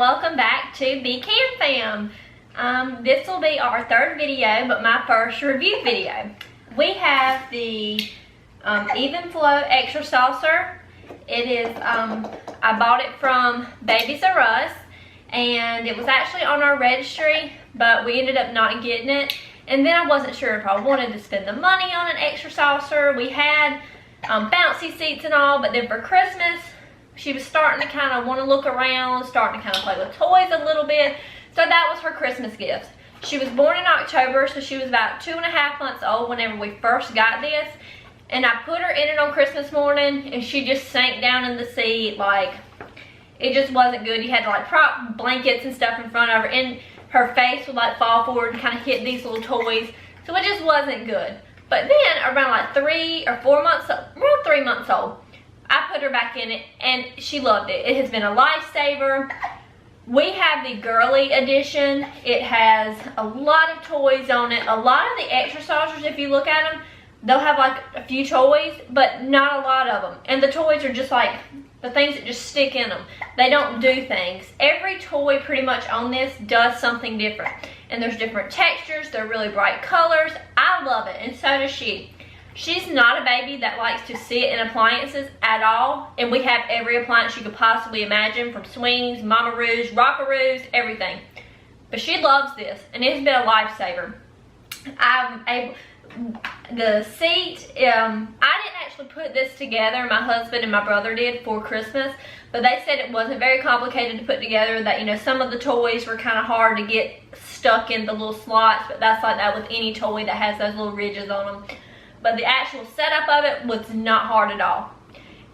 welcome back to BCAMFAM. This will be our third video, but my first review video. We have the Evenflow Exersaucer. It is, I bought it from Babies R Us, and it was actually on our registry, but we ended up not getting it. And then I wasn't sure if I wanted to spend the money on an Exersaucer. We had bouncy seats and all, but then for Christmas, she was starting to kind of want to look around, starting to kind of play with toys a little bit. So that was her Christmas gift. She was born in October, so she was about 2.5 months old whenever we first got this. And I put her in it on Christmas morning, and she just sank down in the seat. Like, it just wasn't good. You had to like prop blankets and stuff in front of her, and her face would like fall forward and kind of hit these little toys. So it just wasn't good. But then around like 3 or 4 months, around 3 months old, I put her back in it, and she loved it. It has been a lifesaver. We have the girly edition. It has a lot of toys on it. A lot of the Exersaucers, if you look at them, they'll have like a few toys, but not a lot of them. And the toys are just like the things that just stick in them. They don't do things. Every toy pretty much on this does something different. And there's different textures. They're really bright colors. I love it, and so does she. She's not a baby that likes to sit in appliances at all, and we have every appliance you could possibly imagine, from swings, mama-roos, rockaroos, everything. But she loves this, and it's been a lifesaver. The seat, I didn't actually put this together. My husband and my brother did for Christmas, but they said it wasn't very complicated to put together, that, you know, some of the toys were kind of hard to get stuck in the little slots, but that's like that with any toy that has those little ridges on them. But the actual setup of it was not hard at all.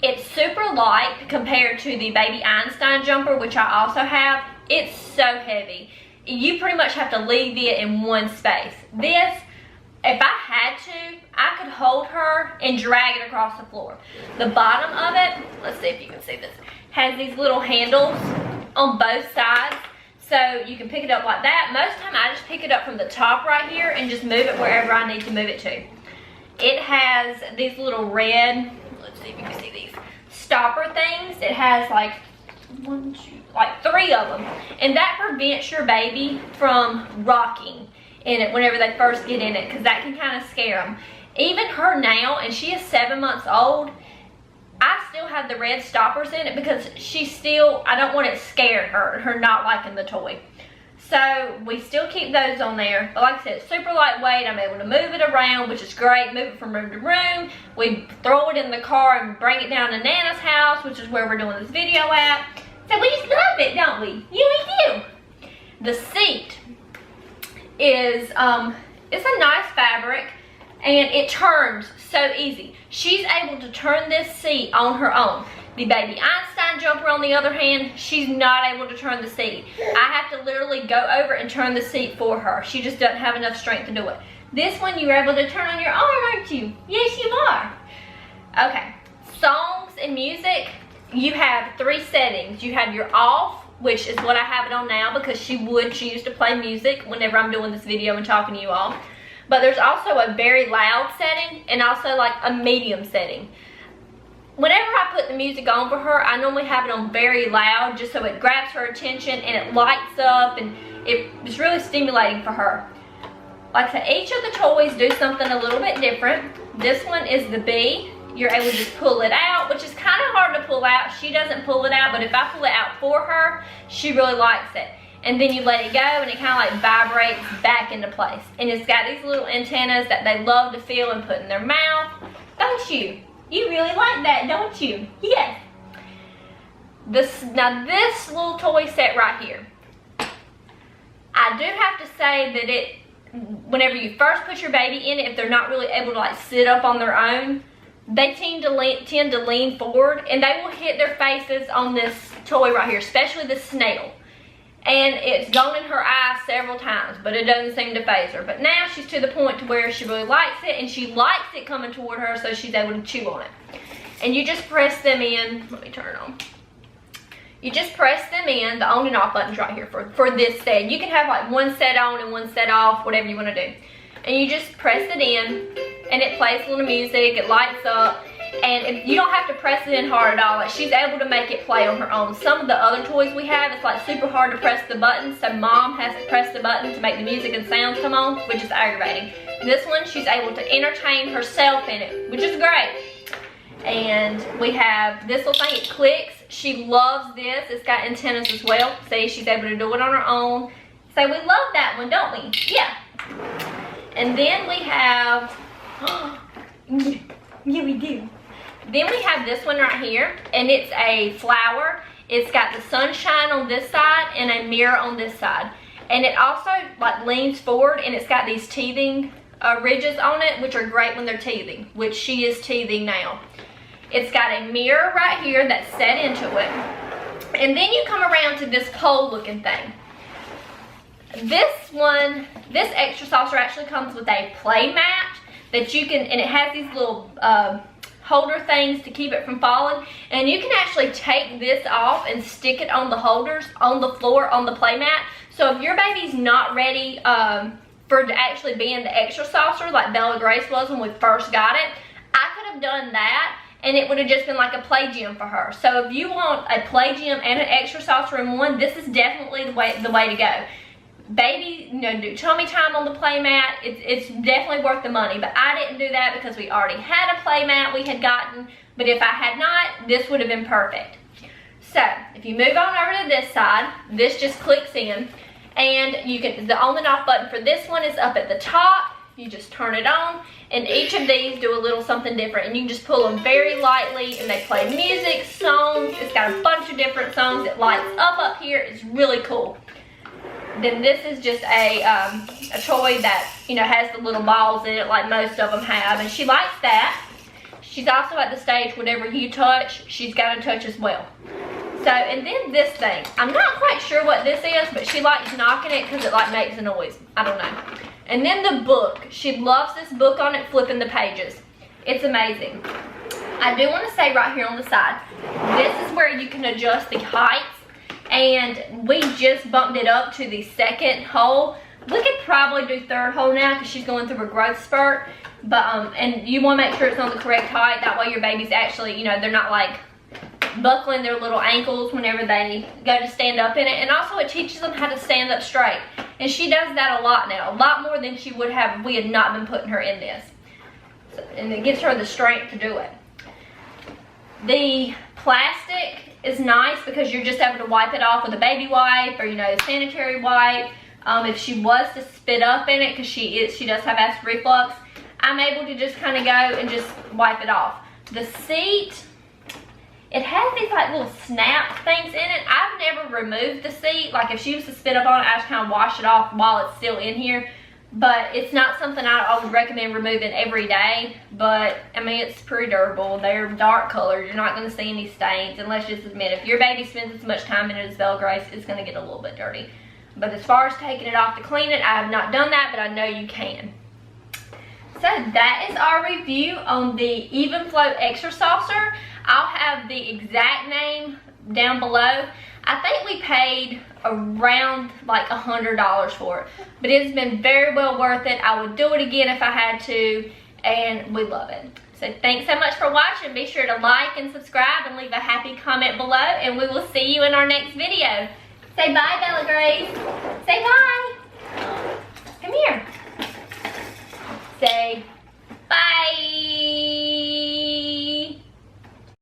It's super light compared to the Baby Einstein jumper, which I also have. It's so heavy. You pretty much have to leave it in one space. This, if I had to, I could hold her and drag it across the floor. The bottom of it, let's see if you can see this, has these little handles on both sides. So you can pick it up like that. Most of the time I just pick it up from the top right here and just move it wherever I need to move it to. It has these little red, let's see if you can see these, stopper things. It has like 3 of them. And that prevents your baby from rocking in it whenever they first get in it, because that can kind of scare them. Even her now, and she is 7 months old, I still have the red stoppers in it because I don't want it scaring her not liking the toy. So we still keep those on there. But like I said, it's super lightweight. I'm able to move it around, which is great. Move it from room to room. We throw it in the car and bring it down to Nana's house, which is where we're doing this video at. So we just love it, don't we? We do. The seat is, it's a nice fabric, and it turns so easy. She's able to turn this seat on her own. The Baby Einstein jumper, on the other hand, she's not able to turn the seat. I have to literally go over and turn the seat for her. She just doesn't have enough strength to do it. This one you're able to turn on your arm, aren't you? Yes, you are. Okay, songs and music, you have 3 settings. You have your off, which is what I have it on now because she would choose to play music whenever I'm doing this video and talking to you all. But there's also a very loud setting and also like a medium setting. Whenever I put the music on for her, I normally have it on very loud just so it grabs her attention and it lights up, and it's really stimulating for her. Like I said, each of the toys do something a little bit different. This one is the bee. You're able to just pull it out, which is kind of hard to pull out. She doesn't pull it out, but if I pull it out for her, she really likes it. And then you let it go, and it kind of like vibrates back into place. And it's got these little antennas that they love to feel and put in their mouth. Don't you? You really like that, don't you? Yes. Now this little toy set right here, I do have to say that whenever you first put your baby in it, if they're not really able to like sit up on their own, they tend to lean forward, and they will hit their faces on this toy right here, especially the snail. And it's gone in her eye several times, but it doesn't seem to faze her. But now she's to the point to where she really likes it, and she likes it coming toward her, so she's able to chew on it. And you just press them in. Let me turn it on. You just press them in. The on and off button's right here for this set. You can have like one set on and one set off, whatever you want to do. And you just press it in, and it plays a little music. It lights up. And if you don't have to press it in hard at all. Like, she's able to make it play on her own. Some of the other toys we have, it's like super hard to press the button, so mom has to press the button to make the music and sounds come on, which is aggravating. This one, she's able to entertain herself in it, which is great. And we have this little thing, it clicks. She loves this. It's got antennas as well. See, she's able to do it on her own. So we love that one, don't we? Yeah. And then we have, yeah, we do. Then we have this one right here, and it's a flower. It's got the sunshine on this side and a mirror on this side. And it also like leans forward, and it's got these teething ridges on it, which are great when they're teething, which she is teething now. It's got a mirror right here that's set into it. And then you come around to this pole looking thing. This one, this Exersaucer actually comes with a play mat that you can, and it has these little holder things to keep it from falling. And you can actually take this off and stick it on the holders, on the floor, on the play mat. So if your baby's not ready for to actually be in the Exersaucer like Bella Grace was when we first got it, I could have done that. And it would have just been like a play gym for her. So if you want a play gym and an Exersaucer in one, this is definitely the way to go. Baby, you know, do tummy time on the play mat. It's definitely worth the money. But I didn't do that because we already had a play mat we had gotten. But if I had not, this would have been perfect. So if you move on over to this side, this just clicks in. And you can, the on and off button for this one is up at the top. You just turn it on, and each of these do a little something different, and you can just pull them very lightly, and they play music, songs. It's got a bunch of different songs. It lights up here. It's really cool. Then this is just a toy that, you know, has the little balls in it like most of them have, and she likes that. She's also at the stage, whatever you touch, she's got to touch as well. So, and then this thing, I'm not quite sure what this is, but she likes knocking it because it like makes a noise. I don't know. And then the book. She loves this book on it, flipping the pages. It's amazing. I do want to say right here on the side, this is where you can adjust the heights. And we just bumped it up to the second hole. We could probably do third hole now because she's going through a growth spurt. But, and you want to make sure it's on the correct height. That way your baby's actually, you know, they're not like buckling their little ankles whenever they go to stand up in it. And also it teaches them how to stand up straight. And she does that a lot now, a lot more than she would have if we had not been putting her in this. So, and it gives her the strength to do it. The plastic is nice because you're just able to wipe it off with a baby wipe or, you know, sanitary wipe. If she was to spit up in it, because she does have acid reflux, I'm able to just kind of go and just wipe it off. The seat, it has these like little snap things in it. I've never removed the seat. Like if she was to spit up on it, I just kind of wash it off while it's still in here. But it's not something I would recommend removing every day. But I mean, it's pretty durable. They're dark colored. You're not going to see any stains. And let's just admit, if your baby spends as much time in it as Bella Grace, it's going to get a little bit dirty. But as far as taking it off to clean it, I have not done that, but I know you can. So that is our review on the Evenflow Exersaucer. I'll have the exact name down below. I think we paid around like $100 for it, but it's been very well worth it. I would do it again if I had to, and we love it. So thanks so much for watching. Be sure to like and subscribe and leave a happy comment below, and we will see you in our next video. Say bye, Bella Grace. Say bye. Come here. Say bye.